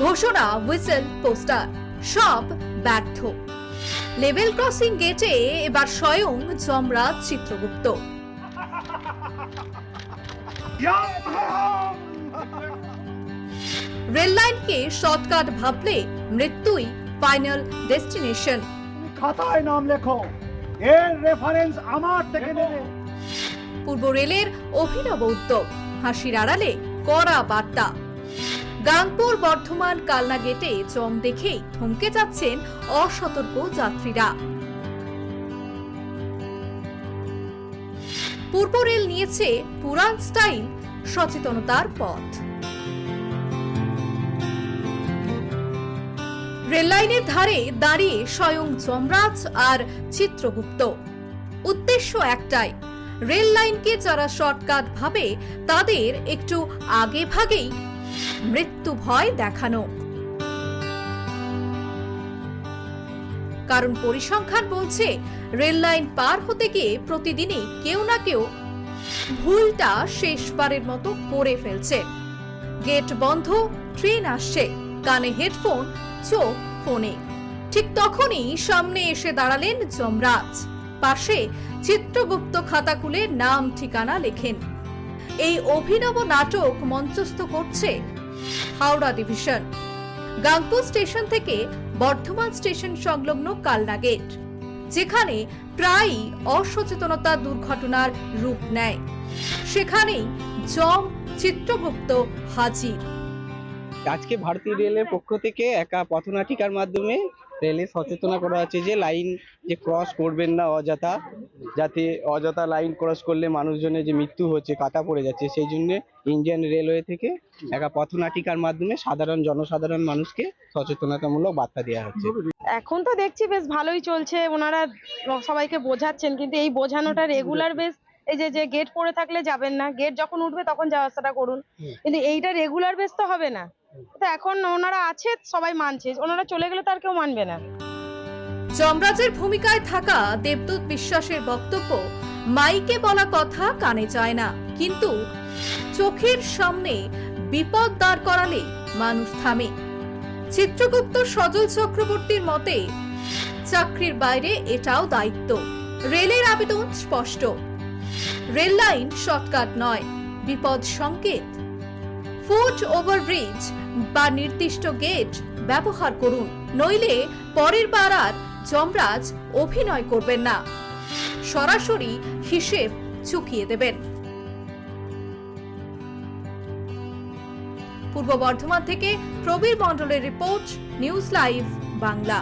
ঘোষণা, whistle, poster সব ব্যর্থ। লেভেল ক্রসিং গেটে এবার স্বয়ং যমরাজ চিত্রগুপ্ত। রেল লাইনকে শর্টকাট ভাবলে মৃত্যুই ফাইনাল ডেস্টিনেশন। খাতায় নাম লেখো, এর রেফারেন্স আমার থেকে নেবে। পূর্ব রেলের অভিনব উদ্যোগ, হাসির আড়ালে কড়া বার্তা। গাংপুর বর্ধমান কালনা গেটে জম দেখেই থমকে যাচ্ছেন অসতর্ক যাত্রীরা। পূর্ব রেল নিয়েছে পুরান স্টাইল সচেতনতার পথ। রেল লাইনের ধারে দাঁড়িয়ে স্বয়ং যমরাজ আর চিত্রগুপ্ত। উদ্দেশ্য একটাই, রেল লাইনকে যারা শর্টকাট ভাবে তাদের একটু আগে ভাগেই মৃত্যু ভয় দেখানো। কারণ পরিসংখ্যান বলছে রেল লাইন পার হতে গিয়ে প্রতিদিনই কেউ না কেউ ভুলটা শেষবারের মতো করে ফেলছে। গেট বন্ধ, ট্রেন আসছে, কানে হেডফোন, চোখ ফোনে। ঠিক তখনই সামনে এসে দাঁড়ালেন যমরাজ। পাশে চিত্রগুপ্ত খাতা খুলে নাম ঠিকানা লেখেন। এই অভিনব নাটক মঞ্চস্থ করছে হাওড়া ডিভিশন। গাংপুর স্টেশন থেকে বর্ধমান স্টেশন সংলগ্ন কালনা গেট, যেখানে প্রায়ই অসচেতনতা দুর্ঘটনার রূপ নেয়, সেখানেই জম চিত্রগুপ্ত হাজির। আজকে ভারতীয় রেলের পক্ষ থেকে একা পথনাটিকার মাধ্যমে রেলে সচেতন করা হচ্ছে যে লাইন যে ক্রস করবেন না অযথা, যাতে অযথা লাইন ক্রস করলে মানুষজনের যে মৃত্যু হচ্ছে, কাটা পড়ে যাচ্ছে, সেই জন্য ইন্ডিয়ান রেলওয়ে থেকে একা পথনাটিকার মাধ্যমে সাধারণ জনসাধারণ মানুষকে সচেতনতামূলক বার্তা দেওয়া হচ্ছে। এখন তো দেখছি বেশ ভালোই চলছে, ওনারা সবাইকে বোঝাচ্ছেন, কিন্তু এই বোঝানোটা রেগুলার বেশ, এই যে গেট পড়ে থাকলে যাবেন না, গেট যখন উঠবে তখন যাওয়া আসাটা করুন, কিন্তু এইটা রেগুলার বেস তো হবে না। তো এখন ওনারা আছে, সবাই মানছে, ওনারা চলে গেলে তার কেউ মানবে না। যমরাজের ভূমিকায় থাকা দেবদূত বিশ্বাসের বক্তব্য, মাইকে বলা কথা কানে যায় না, কিন্তু চোখের সামনে বিপদ দাঁড় করালে মানুষ থামে। চিত্রগুপ্ত সজল চক্রবর্তীর মতে চাকরির বাইরে এটাও দায়িত্ব। রেলের আবেদন স্পষ্ট, রেল লাইন শর্টকাট নয়, বিপদ সংকেত। ফুট ওভারব্রিজ বা নির্দিষ্ট গেট ব্যবহার করুন, নইলে পরের বার আর যমরাজ অভিনয় করবেন না, সরাসরি হিসেব চুকিয়ে দেবেন। পূর্ব বর্ধমান থেকে প্রবীর মণ্ডলের রিপোর্ট, নিউজ লাইভ বাংলা।